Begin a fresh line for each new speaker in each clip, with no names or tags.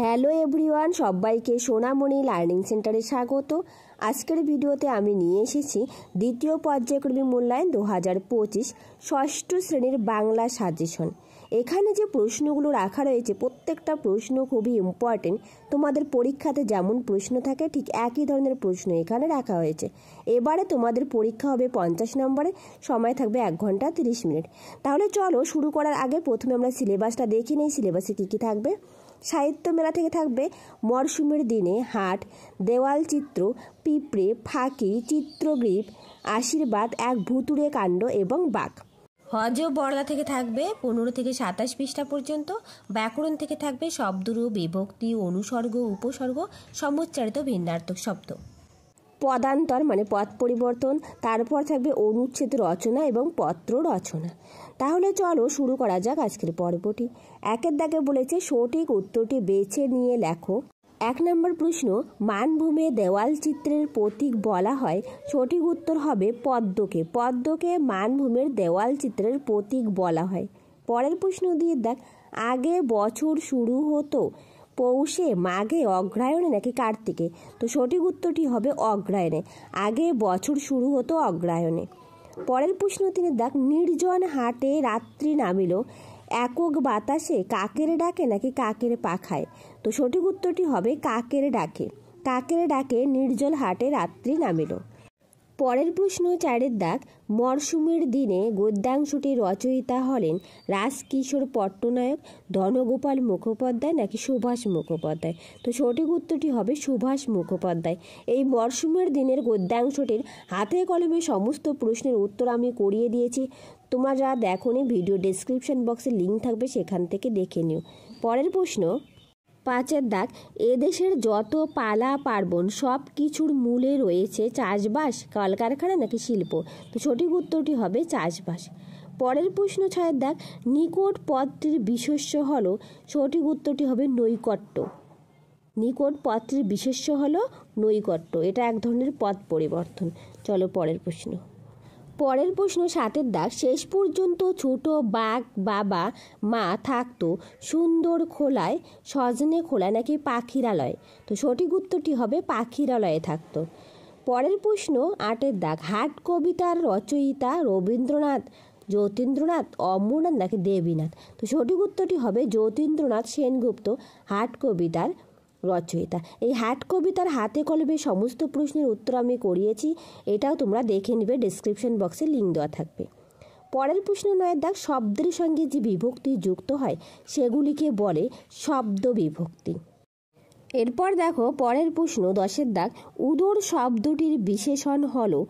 Hello everyone, সবাইকে সোনামণি learning সেন্টারে স্বাগত। আজকের ভিডিওতে আমি নিয়ে এসেছি দ্বিতীয় পর্যায়ক্রমিক মূল্যায়ন 2025 ষষ্ঠ শ্রেণীর বাংলা সাজেশন। এখানে যে প্রশ্নগুলো রাখা রয়েছে প্রত্যেকটা প্রশ্ন খুবই ইম্পর্টেন্ট। তোমাদের পরীক্ষাতে যেমন প্রশ্ন থাকে ঠিক একই ধরনের প্রশ্ন এখানে রাখা হয়েছে। এবারে তোমাদের পরীক্ষা হবে 50 নম্বরে, সময় থাকবে 1 ঘন্টা 30 মিনিট। তাহলে চলো শুরু করার আগে প্রথমে আমরা সিলেবাসটা দেখে নিই। সিলেবাসে কী কী থাকবে। সাহিত্য মেলা থেকে থাকবে মরশুমের দিনে, হাট, দেওয়াল চিত্র, পিঁপড়ে, ফাঁকি, চিত্রগ্রীব, আশীর্বাদ, এক ভুতুড়ে কাণ্ড এবং বাঘ। হজ বর্ণা থেকে থাকবে 15 থেকে 27 পৃষ্ঠা পর্যন্ত। ব্যাকরণ থেকে থাকবে শব্দরূপ, বিভক্তি, অনুসর্গ, উপসর্গ, সমুচ্চারিত ভিন্নার্থক শব্দ। পদান্তর মানে পদ পরিবর্তন, তারপর থাকবে অনুচ্ছেদ রচনা এবং পত্র রচনা। তাহলে চলো শুরু করা যাক আজকের পর্বটি। 1-এর দাগে বলেছে সঠিক উত্তরটি বেছে নিয়ে লেখো। 1 নম্বর প্রশ্ন, মানভূমে দেওয়াল চিত্রের প্রতীক বলা হয়। সঠিক উত্তর হবে পদ্মকে। পদ্মকে মানভূমের দেওয়াল চিত্রের প্রতীক বলা হয়। পরের প্রশ্ন দিয়ে দেখ, আগে বছর শুরু হতো পৌষে, মাঘে, অগ্রহায়ণে নাকি কার্তিকে? তো সঠিক উত্তরটি হবে অগ্রহায়ণে। আগে বছর শুরু হতো অগ্রহায়ণে। পরের প্রশ্ন 3 দেখ, নির্জন হাটে রাত্রি নামিল, একক বাতাসে, কাকের ডাকে নাকি কাকের পাখায়? তো সঠিক উত্তরটি হবে কাকের ডাকে। কাকের ডাকে নির্জল হাটে রাত্রি নামিল। পরের প্রশ্ন 4-এর দাগ, মরশুমের দিনে গদ্যাংশটির রচয়িতা হলেন রাজকিশোর পট্টনায়ক, ধনগোপাল মুখোপাধ্যায় নাকি সুভাষ মুখোপাধ্যায়? তো সঠিক উত্তরটি হবে সুভাষ মুখোপাধ্যায়। এই মরশুমের দিনের গদ্যাংশটির হাতে কলমে সমস্ত প্রশ্নের উত্তর আমি করিয়ে দিয়েছি। তোমরা যারা দেখোনি ভিডিও ডেসক্রিপশন বক্সে লিঙ্ক থাকবে, সেখান থেকে দেখে নিও। পরের প্রশ্ন 5-এর দাগ, এদেশের যত পালা পার্বণ সব কিছুর মূলে রয়েছে চাষবাস, কলকারখানা নাকি শিল্প? তো সঠিক উত্তরটি হবে চাষবাস। পরের প্রশ্ন 6-এর দাগ, নিকট পদটির বিশেষ্য হলো। সঠিক উত্তরটি হবে নৈকট্য। নিকট পদটির বিশেষ্য হলো নৈকট্য। এটা এক ধরনের পদ পরিবর্তন। চলো পরের প্রশ্ন। পরের প্রশ্ন 7-এর দাগ, শেষ পর্যন্ত ছোট বাঘ বাবা মা থাকতো সুন্দর খোলায়, সজনে খোলায় নাকি পাখিরালয়? তো সঠিক উত্তরটি হবে পাখিরালয়ে থাকতো। পরের প্রশ্ন 8-এর দাগ, হাট কবিতার রচয়িতা রবীন্দ্রনাথ, যতীন্দ্রনাথ, অমরনাথ নাকি দেবীনাথ? তো সঠিক উত্তরটি হবে যতীন্দ্রনাথ সেনগুপ্ত হাট কবিতার রচয়িতা। এই হাট কবিতার হাতে কলমে সমস্ত প্রশ্নের উত্তর আমি করিয়েছি, এটাও তোমরা দেখে নিবে, ডেসক্রিপশন বক্সে লিঙ্ক দেওয়া থাকবে। পরের প্রশ্ন 9-এর দাগ, শব্দের সঙ্গে যে বিভক্তি যুক্ত হয় সেগুলিকে বলে শব্দ বিভক্তি। এরপর দেখো পরের প্রশ্ন 10-এর দাগ, উদর শব্দটির বিশেষণ হলো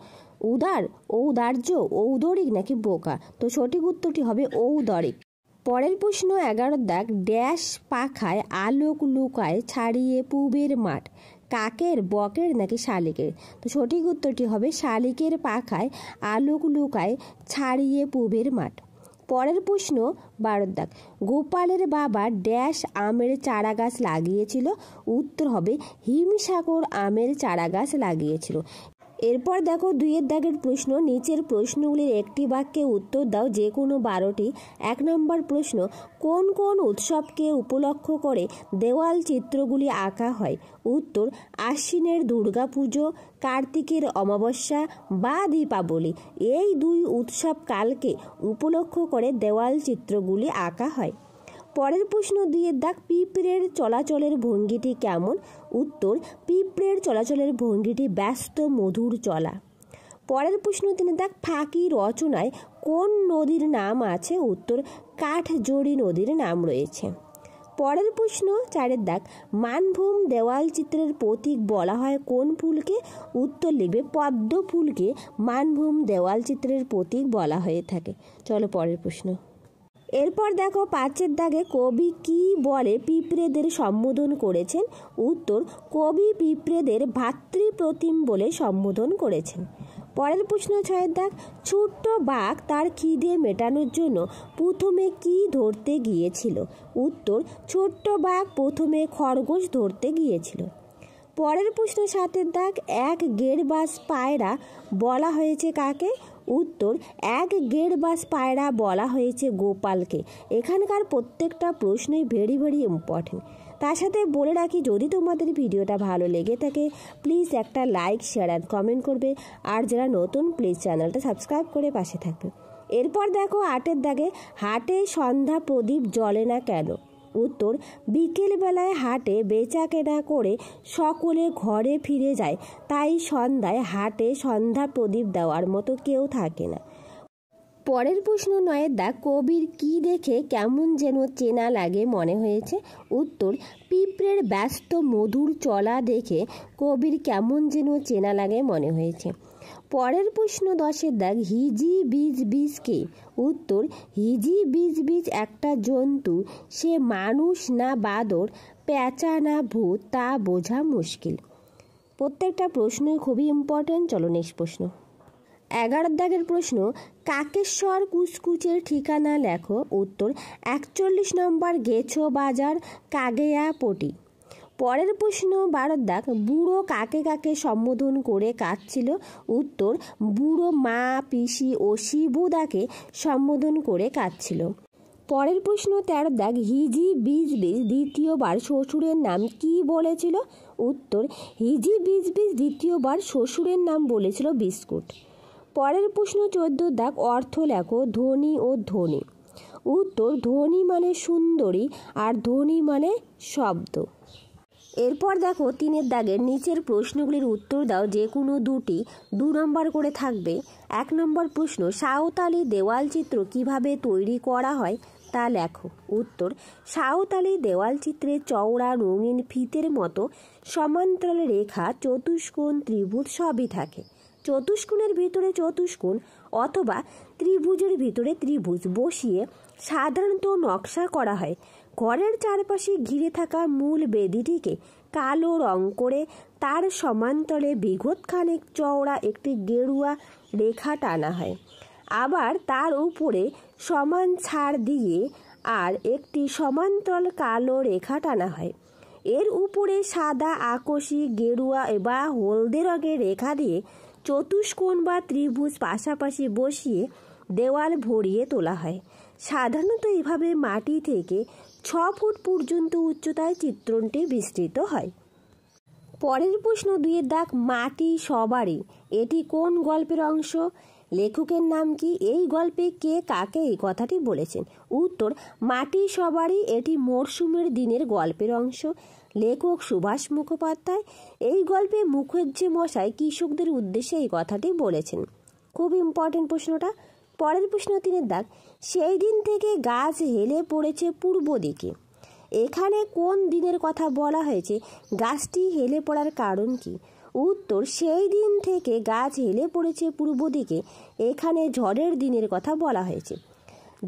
উদার, ঔদার্য, ঔদরিক নাকি বোকা? তো সঠিক উত্তরটি হবে ঔদরিক। পরের প্রশ্ন 11-এর দাগ, ড্যাশ পাখায় আলোক লুকায় ছাড়িয়ে পুবের মাঠ, কাকের, বকের নাকি শালিকের? তো সঠিক উত্তরটি হবে শালিকের পাখায় আলোক লুকায় ছাড়িয়ে পুবের মাঠ। পরের প্রশ্ন 12-এর দাগ, গোপালের বাবা ড্যাশ আমের চারা গাছ লাগিয়েছিল। উত্তর হবে হিমসাগর আমের চারা গাছ লাগিয়েছিল। এরপর দেখো 2-এর দাগের প্রশ্ন, নিচের প্রশ্নগুলির একটি বাক্যে উত্তর দাও, যে কোনো 12টি। 1 নম্বর প্রশ্ন, কোন কোন উৎসবকে উপলক্ষ করে দেওয়াল চিত্রগুলি আঁকা হয়? উত্তর, আশ্বিনের দুর্গাপুজো, কার্তিকের অমাবস্যা বা দীপাবলি। এই 2 উৎসব কালকে উপলক্ষ করে দেওয়াল চিত্রগুলি আঁকা হয়। পরের প্রশ্ন 2-এর দাগ, পিঁপড়ের চলাচলের ভঙ্গিটি কেমন? উত্তর, পিঁপড়ের চলাচলের ভঙ্গিটি ব্যস্ত মধুর চলা। পরের প্রশ্ন 3-এর দাগ, ফাঁকি রচনায় কোন নদীর নাম আছে? উত্তর, কাঠজোড়ী নদীর নাম রয়েছে। পরের প্রশ্ন 4-এর দাগ, মানভূম দেওয়াল চিত্রের প্রতীক বলা হয় কোন ফুলকে? উত্তর লিখবে পদ্ম ফুলকে মানভূম দেওয়াল চিত্রের প্রতীক বলা হয়ে থাকে। চলো পরের প্রশ্ন। এরপর দেখো 5-এর দাগে, কবি কি বলে পিঁপড়েদের সম্বোধন করেছেন? উত্তর, কবি পিঁপড়েদের ভাতৃপ্রতিম বলে সম্বোধন করেছেন। পরের প্রশ্ন 6-এর দাগ, ছোট্ট বাঘ তার খিদে মেটানোর জন্য প্রথমে কি ধরতে গিয়েছিল? উত্তর, ছোট্ট বাঘ প্রথমে খরগোশ ধরতে গিয়েছিল। পরের প্রশ্ন 7-এর দাগ, এক গেড়বাস পায়রা বলা হয়েছে কাকে? উত্তর, এক গেড়বাস পায়রা বলা হয়েছে গোপালকে। এখানকার প্রত্যেকটা প্রশ্নই ভেরি ভেরি ইম্পর্টেন্ট। তার সাথে বলে রাখি, যদি তোমাদের ভিডিওটা ভালো লেগে থাকে প্লিজ একটা লাইক, শেয়ার অ্যান্ড কমেন্ট করবে। আর যারা নতুন প্লিজ চ্যানেলটা সাবস্ক্রাইব করে পাশে থাকবে। এরপর দেখো 8 দাগে, হাটে সন্ধ্যা প্রদীপ জ্বলে না কেন? উত্তর, বিকেলবেলায় হাটে বেচা কেনা করে সকলে ঘরে ফিরে যায়, তাই সন্ধ্যায় হাটে সন্ধ্যা প্রদীপ দেওয়ার মতো কেউ থাকে না। পরের প্রশ্ন 9 দাগ, কবির কি দেখে কেমন যেন চেনা লাগে মনে হয়েছে? উত্তর, পিঁপড়ের ব্যস্ত মধুর চলা দেখে কবির কেমন যেন চেনা লাগে মনে হয়েছে। পরের প্রশ্ন 10 দাগ, হিজি বীজ বীজ কে? উত্তর, হিজি বীজ বীজ একটা জন্তু, সে মানুষ না বাদর, পেঁচা না ভূত তা বোঝা মুশকিল। প্রত্যেকটা প্রশ্নই খুবই ইম্পর্টেন্ট। চলো নেক্সট প্রশ্ন। 11 দাগের প্রশ্ন, কাকেশ্বর কুচকুচের ঠিকানা লেখো। উত্তর, 41 নম্বর গেছো বাজার, কাগেয়া পটি। পরের প্রশ্ন 12 দাগ, বুড়ো কাকে কাকে সম্বোধন করে কাঁদছিল? উত্তর, বুড়ো মা, পিসি ও শিবুদাকে সম্বোধন করে কাঁদছিল। পরের প্রশ্ন 13 দাগ, হিজি বীজ বীজ দ্বিতীয়বার শ্বশুরের নাম কি বলেছিল? উত্তর, হিজি বীজ বীজ দ্বিতীয়বার শ্বশুরের নাম বলেছিল বিস্কুট। পরের প্রশ্ন 14 দাগ, অর্থ লেখো ধনী ও ধনী। উত্তর, ধনী মানে সুন্দরী আর ধনী মানে শব্দ। এরপর দেখো 3 দাগের নিচের প্রশ্নগুলির উত্তর দাও, যে কোনো দুটি 2 নম্বর করে থাকবে। 1 নম্বর প্রশ্ন, সাঁওতালি দেওয়াল চিত্র কিভাবে তৈরি করা হয় তা লেখো। উত্তর, সাঁওতালি দেওয়াল চিত্রে চওড়া রঙিন ফিতের মতো সমান্তরাল রেখা, চতুষ্কোণ, ত্রিভুজ সবই থাকে। চতুষ্কোণের ভিতরে চতুষ্কোণ অথবা ত্রিভুজের ভিতরে ত্রিভুজ বসিয়ে সাধারণত নকশা করা হয়। ঘরের চারপাশে ঘিরে থাকা মূল বেদিটিকে কালো রং করে তার সমান্তরালে বিঘতখানেক চওড়া একটি গেরুয়া রেখা টানা হয়। আবার তার উপরে সমান ছাড় দিয়ে আর একটি সমান্তরাল কালো রেখা টানা হয়। এর উপরে সাদা, আকাশি, গেরুয়া বা হলদে রঙের রেখা দিয়ে চতুষ্কোণ বা ত্রিভুজ পাশাপাশি বসিয়ে দেওয়াল ভরিয়ে তোলা হয়। সাধারণত এভাবে মাটি থেকে 6 ফুট পর্যন্ত উচ্চতায় চিত্রণটি বিস্তৃত হয়। পরের প্রশ্ন 2 দাগ, মাটি সবারই, এটি কোন গল্পের অংশ? লেখকের নাম কি? এই গল্পে কে কাকে এই কথাটি বলেছেন? উত্তর, মাটি সবারই এটি মরশুমের দিনের গল্পের অংশ। লেখক সুভাষ মুখোপাধ্যায়। এই গল্পে মুখুজ্জে মশাই কৃষকদের উদ্দেশ্যে এই কথাটি বলেছেন। খুব ইম্পর্টেন্ট প্রশ্নটা। পরের প্রশ্ন 3 দাগ, সেই দিন থেকে গাছ হেলে পড়েছে পূর্ব দিকে। এখানে কোন দিনের কথা বলা হয়েছে? গাছটি হেলে পড়ার কারণ কি? উত্তর, সেই দিন থেকে গাছ হেলে পড়েছে পূর্ব দিকে, এখানে ঝড়ের দিনের কথা বলা হয়েছে।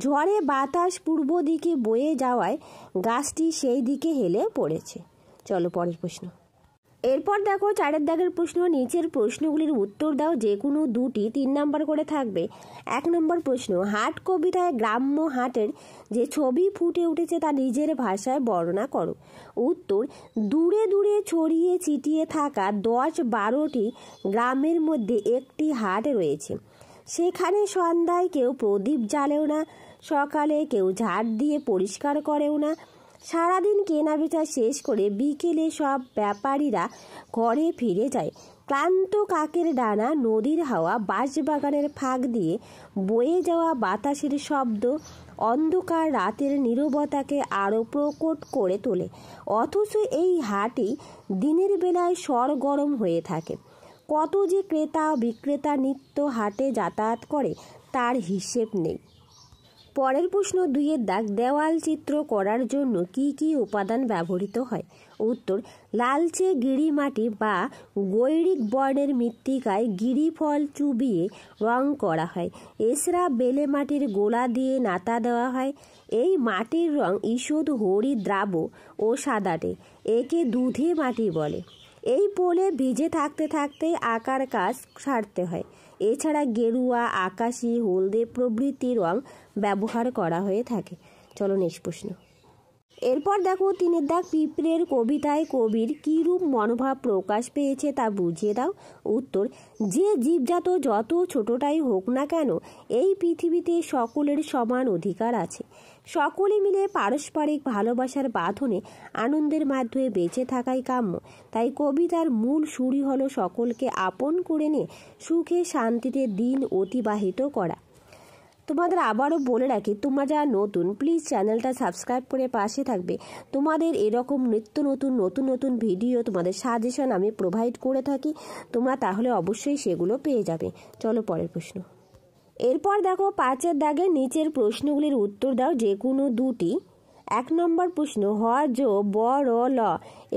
ঝড়ে বাতাস পূর্ব দিকে বয়ে যাওয়ায় গাছটি সেই দিকে হেলে পড়েছে। চলো পরের প্রশ্ন। এরপর দেখো 4 দাগের প্রশ্ন, নিচের প্রশ্নগুলির উত্তর দাও, যে কোনো দুটি 3 নম্বর করে থাকবে। 1 নম্বর প্রশ্ন, হাট কবিতায় গ্রাম্য হাটের যে ছবি ফুটে উঠেছে তা নিজের ভাষায় বর্ণনা করো। উত্তর, দূরে দূরে ছড়িয়ে ছিটিয়ে থাকা 10-12টি গ্রামের মধ্যে একটি হাট রয়েছে। সেখানে সন্ধ্যায় কেউ প্রদীপ জ্বালেও না, সকালে কেউ ঝাড় দিয়ে পরিষ্কার করেও না। সারাদিন কেনাবেচা শেষ করে বিকেলে সব ব্যাপারীরা ঘরে ফিরে যায়। ক্লান্ত কাকের ডানা, নদীর হাওয়া, বাঁশবাগানের ফাঁক দিয়ে বয়ে যাওয়া বাতাসের শব্দ অন্ধকার রাতের নীরবতাকে আরও প্রকট করে তোলে। অথচ এই হাটই দিনের বেলায় সরগরম হয়ে থাকে। কত যে ক্রেতা বিক্রেতা নিত্য হাটে যাতায়াত করে তার হিসেব নেই। পরের প্রশ্ন 2 দাগ, দেওয়াল চিত্র করার জন্য কি কি উপাদান ব্যবহৃত হয়? উত্তর, লালচে গিরিমাটি বা গৈরিক বর্ণের মৃত্তিকায় গিরিফল চুবিয়ে রং করা হয়। এছাড়া বেলে মাটির গোলা দিয়ে নাতা দেওয়া হয়। এই মাটির রং ঈষৎ হরিদ্রাব্য ও সাদাটে, একে দুধে মাটি বলে। এই পোলে ভিজে থাকতে থাকতে আঁকার কাজ সারতে হয়। এছাড়া গেরুয়া, আকাশি, হলদে প্রভৃতি রং ব্যবহার করা হয়ে থাকে। চলো নেক্সট প্রশ্ন। এরপর দেখো 3 দাগ, পিঁপড়ের কবিতায় কবির কীরূপ মনোভাব প্রকাশ পেয়েছে তা বুঝিয়ে দাও। উত্তর, যে জীবজাত যত ছোটটাই হোক না কেন এই পৃথিবীতে সকলের সমান অধিকার আছে। সকলে মিলে পারস্পরিক ভালোবাসার বাঁধনে আনন্দের মাধ্যমে বেঁচে থাকাই কাম্য। তাই কবিতার মূল সুরই হলো সকলকে আপন করে নিয়ে সুখে শান্তিতে দিন অতিবাহিত করা। তোমাদের আবারও বলে রাখি, তোমরা যারা নতুন প্লিজ চ্যানেলটা সাবস্ক্রাইব করে পাশে থাকবে। তোমাদের এরকম নিত্য নতুন ভিডিও তোমাদের সাজেশন আমি প্রোভাইড করে থাকি, তোমরা তাহলে অবশ্যই সেগুলো পেয়ে যাবে। চলো পরের প্রশ্ন। এরপর দেখো 5 দাগের নিচের প্রশ্নগুলির উত্তর দাও যে কোনো দুটি। 1 নম্বর প্রশ্ন, হ যো ব র ল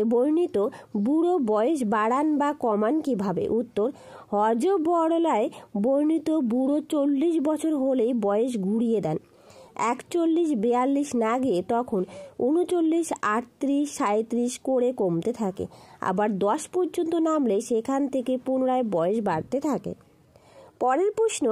এ বর্ণিত বুড়ো বয়স বাড়ান বা কমান কিভাবে? উত্তর, হ যো ব র লয় বর্ণিত বুড়ো 40 বছর হলেই বয়স ঘুরিয়ে দেন। 41-42 না গিয়ে তখন 39, 38, 37 করে কমতে থাকে। আবার 10 পর্যন্ত নামলে সেখান থেকে পুনরায় বয়স বাড়তে থাকে। পরের প্রশ্ন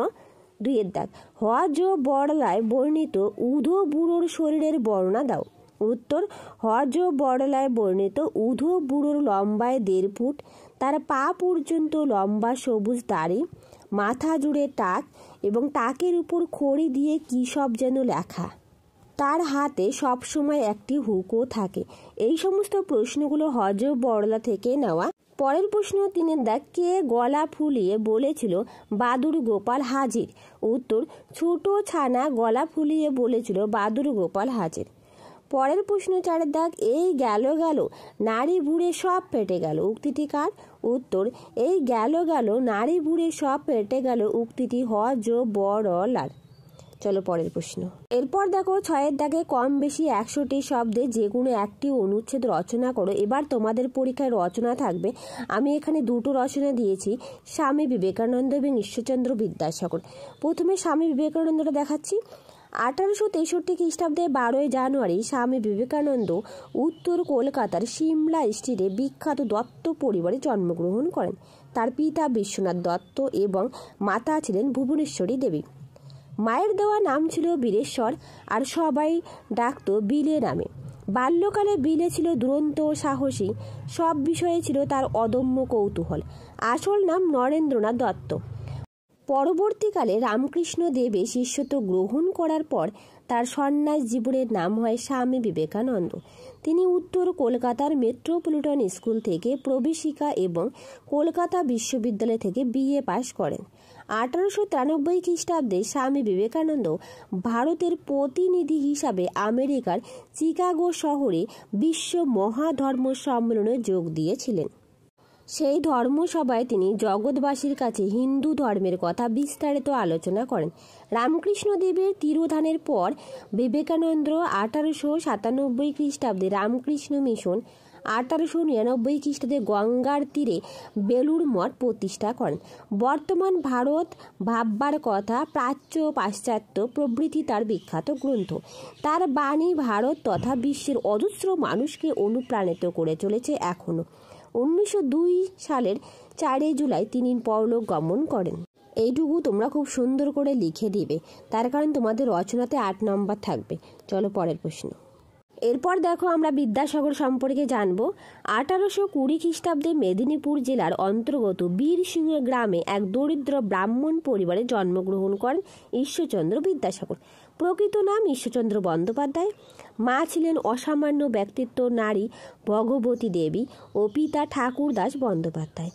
2 দাগ, হ যো বড়লায় বর্ণিত ঊর্ধ্ব বুড়োর শরীরের বর্ণনা দাও। উত্তর, হ যো বড়লায় বর্ণিত ঊর্ধ্ব বুড়োর লম্বায় 1.5 ফুট, তার পা পর্যন্ত লম্বা সবুজ দাড়ি, মাথা জুড়ে টাক এবং টাকের উপর খড়ি দিয়ে কী সব যেন লেখা। তার হাতে সবসময় একটি হুকও থাকে। এই সমস্ত প্রশ্নগুলো হ যো বড়লা থেকে নেওয়া। পরের প্রশ্ন 3 দাগ, কে গলা ফুলিয়ে বলেছিল বাদুড় গোপাল হাজির? উত্তর, ছোট ছানা গলা ফুলিয়ে বলেছিল বাদুড় গোপাল হাজির। পরের প্রশ্ন 4 দাগ, এই গেল নারী বুড়ে সব পেটে গেল উক্তিটি কার? উত্তর, এই গেল নারী বুড়ে সব পেটে গেল উক্তিটি হ যো বড়লার। চলো পরের প্রশ্ন। এরপর দেখো 6 দাগে কম বেশি 100টি শব্দে যে কোনো একটি অনুচ্ছেদ রচনা করো। এবার তোমাদের পরীক্ষায় রচনা থাকবে। আমি এখানে 2টো রচনা দিয়েছি, স্বামী বিবেকানন্দ এবং ঈশ্বরচন্দ্র বিদ্যাসাগর। প্রথমে স্বামী বিবেকানন্দটা দেখাচ্ছি। 1863 খ্রিস্টাব্দে 12 জানুয়ারি স্বামী বিবেকানন্দ উত্তর কলকাতার সিমলা স্ট্রিটে বিখ্যাত দত্ত পরিবারে জন্মগ্রহণ করেন। তার পিতা বিশ্বনাথ দত্ত এবং মাতা ছিলেন ভুবনেশ্বরী দেবী। মায়ের দেওয়া নাম ছিল বীরেশ্বর, আর সবাই ডাকত বিলে নামে। বাল্যকালে বিলে ছিল দুরন্ত সাহসী, সব বিষয়ে ছিল তার অদম্য কৌতূহল। আসল নাম নরেন্দ্রনাথ দত্ত। পরবর্তীকালে রামকৃষ্ণ দেবে শিষ্যত্ব গ্রহণ করার পর তার সন্ন্যাস জীবনের নাম হয় স্বামী বিবেকানন্দ। তিনি উত্তর কলকাতার মেট্রোপলিটন স্কুল থেকে প্রবেশিকা এবং কলকাতা বিশ্ববিদ্যালয় থেকে BA পাশ করেন। 1893 খ্রিস্টাব্দে স্বামী বিবেকানন্দ ভারতের প্রতিনিধি হিসাবে আমেরিকার চিকাগো শহরে বিশ্ব মহাধর্ম সম্মেলনে যোগ দিয়েছিলেন। সেই ধর্মসভায় তিনি জগৎবাসীর কাছে হিন্দু ধর্মের কথা বিস্তারিত আলোচনা করেন। রামকৃষ্ণ দেবের তিরোধানের পর বিবেকানন্দ 1897 খ্রিস্টাব্দে রামকৃষ্ণ মিশন, 1899 খ্রিস্টাব্দে গঙ্গার তীরে বেলুড় মঠ প্রতিষ্ঠা করেন। বর্তমান ভারত, ভাববার কথা, প্রাচ্য পাশ্চাত্য প্রভৃতি তার বিখ্যাত গ্রন্থ। তার বাণী ভারত তথা বিশ্বের অজস্র মানুষকে অনুপ্রাণিত করে চলেছে এখনও। 1902 সালের 4 জুলাই তিনি পরলোক গমন করেন। এইটুকু তোমরা খুব সুন্দর করে লিখে দিবে, তার কারণ তোমাদের রচনাতে 8 নম্বর থাকবে। চলো পরের প্রশ্ন। এরপর দেখো আমরা বিদ্যাসাগর সম্পর্কে জানব। 1820 খ্রিস্টাব্দে মেদিনীপুর জেলার অন্তর্গত বীরসিংহ গ্রামে এক দরিদ্র ব্রাহ্মণ পরিবারে জন্মগ্রহণ করেন ঈশ্বরচন্দ্র বিদ্যাসাগর। প্রকৃত নাম ঈশ্বরচন্দ্র বন্দ্যোপাধ্যায়। মা ছিলেন অসামান্য ব্যক্তিত্ব নারী ভগবতী দেবী ও পিতা ঠাকুরদাস বন্দ্যোপাধ্যায়।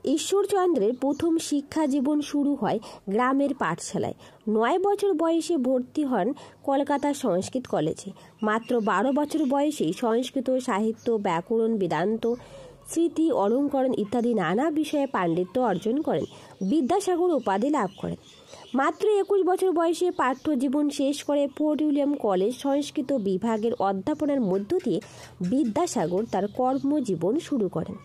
ঈশ্বরচন্দ্রের প্রথম শিক্ষা জীবন শুরু হয় গ্রামের পাঠশালায়। 9 বছর বয়সে ভর্তি হন কলকাতার সংস্কৃত কলেজে। মাত্র 12 বছর বয়সেই সংস্কৃত সাহিত্য, ব্যাকরণ, বেদান্ত, স্মৃতি, অলঙ্করণ ইত্যাদি নানা বিষয়ে পাণ্ডিত্য অর্জন করেন। বিদ্যাসাগর উপাধি লাভ করেন। মাত্র 21 বছর বয়সে পাঠ্যজীবন শেষ করে ফোর্ট উইলিয়াম কলেজ সংস্কৃত বিভাগের অধ্যাপনার মধ্য দিয়ে বিদ্যাসাগর তার কর্মজীবন শুরু করেন।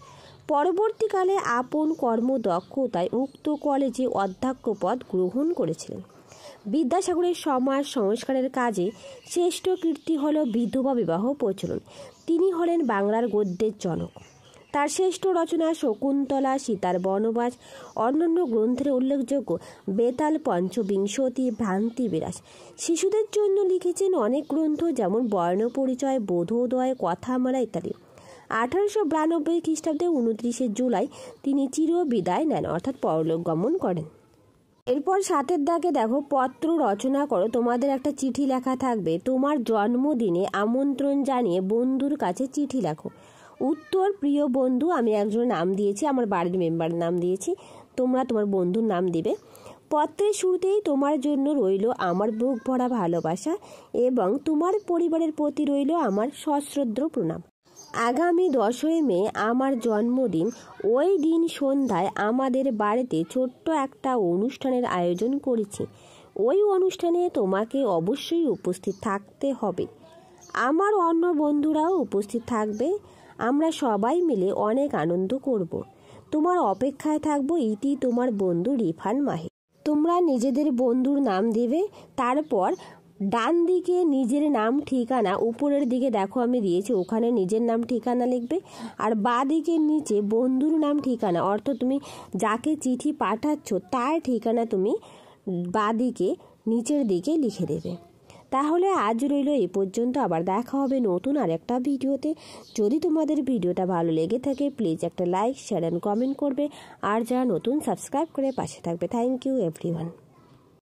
পরবর্তীকালে আপন কর্মদক্ষতায় উক্ত কলেজে অধ্যক্ষ পদ গ্রহণ করেছিলেন। বিদ্যাসাগরের সমাজ সংস্কারের কাজে শ্রেষ্ঠ কীর্তি হল বিধবা বিবাহ প্রচলন। তিনি হলেন বাংলার গদ্যের জনক। তার শ্রেষ্ঠ রচনা শকুন্তলা, সীতার বনবাস, অন্যান্য গ্রন্থের উল্লেখযোগ্য বেতাল পঞ্চবিংশতি, ভ্রান্তি বিরাস। শিশুদের জন্য লিখেছেন অনেক গ্রন্থ, যেমন বর্ণপরিচয়, বোধোদয়, কথামালা ইত্যাদি। 1892 খ্রিস্টাব্দে 29 জুলাই তিনি চিরবিদায় নেন, অর্থাৎ পরলোক গমন করেন। এরপর 7 দাগে দেখো, পত্র রচনা করো। তোমাদের একটা চিঠি লেখা থাকবে। তোমার জন্মদিনে আমন্ত্রণ জানিয়ে বন্ধুর কাছে চিঠি লেখো। উত্তর, প্রিয় বন্ধু, আমি একজনের নাম দিয়েছি, আমার বাড়ির মেম্বারের নাম দিয়েছি, তোমরা তোমার বন্ধুর নাম দিবে। পত্রের শুরুতেই তোমার জন্য রইল আমার বুক ভরা ভালোবাসা এবং তোমার পরিবারের প্রতি রইল আমার সশ্রদ্ধ প্রণাম। আগামী 10ই মে আমার জন্মদিন। ওই দিন সন্ধ্যায় আমাদের বাড়িতে ছোট্ট একটা অনুষ্ঠানের আয়োজন করেছি। ওই অনুষ্ঠানে তোমাকে অবশ্যই উপস্থিত থাকতে হবে। আমার অন্য বন্ধুরাও উপস্থিত থাকবে। আমরা সবাই মিলে অনেক আনন্দ করব। তোমার অপেক্ষায় থাকবো। ইতি, তোমার বন্ধু রিফান মাহি। তোমরা নিজেদের বন্ধুর নাম দিবে। তারপর ডান দিকে নিজের নাম ঠিকানা, উপরের দিকে দেখো আমি দিয়েছি, ওখানে নিজের নাম ঠিকানা লিখবে। আর বাঁ দিকের নিচে বন্ধুর নাম ঠিকানা, অর্থাৎ তুমি যাকে চিঠি পাঠাচ্ছ তার ঠিকানা তুমি বাঁ দিকে নিচের দিকে লিখে দেবে। তাহলে আজ রইল এই পর্যন্ত। আবার দেখা হবে নতুন আর একটা ভিডিওতে। যদি তোমাদের ভিডিওটা ভালো লেগে থাকে প্লিজ একটা লাইক, শেয়ার অ্যান্ড কমেন্ট করবে। আর যারা নতুন সাবস্ক্রাইব করে পাশে থাকবে। Thank you everyone.